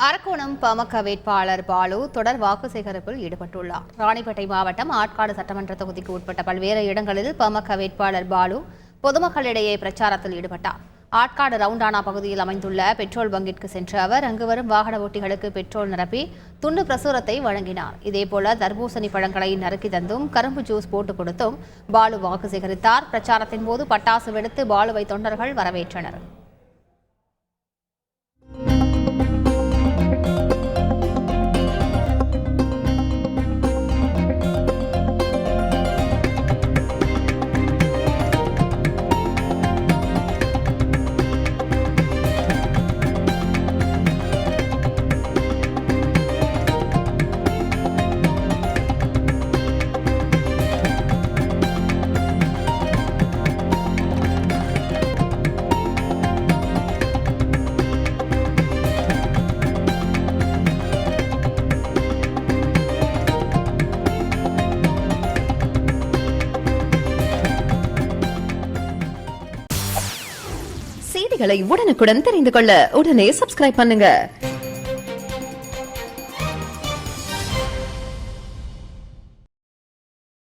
அரக்கோணம் பாமக வேட்பாளர் பாலு தொடர் வாக்கு சேகரிப்பில் ஈடுபட்டுள்ளார். ராணிப்பேட்டை மாவட்டம் ஆட்காடு சட்டமன்ற தொகுதிக்கு உட்பட்ட பல்வேறு இடங்களில் பாமக வேட்பாளர் பாலு பொதுமக்களிடையே பிரச்சாரத்தில் ஈடுபட்டார். ஆட்காடு ரவுண்டானா பகுதியில் அமைந்துள்ள பெட்ரோல் பங்கிற்கு சென்ற அவர் அங்கு வரும் வாகன ஓட்டிகளுக்கு பெட்ரோல் நிரப்பி துண்டு பிரசுரத்தை வழங்கினார். இதேபோல தர்பூசணி பழங்களை நறுக்கி தந்தும் கரும்பு ஜூஸ் போட்டுக் கொடுத்தும் பாலு வாக்கு சேகரித்தார். பிரச்சாரத்தின் போது பட்டாசு வெடித்து பாலுவை தொண்டர்கள் வரவேற்றனர். செய்திகளை உடனுக்குடன் தெரிந்து கொள்ள உடனே சப்ஸ்கிரைப் பண்ணுங்க.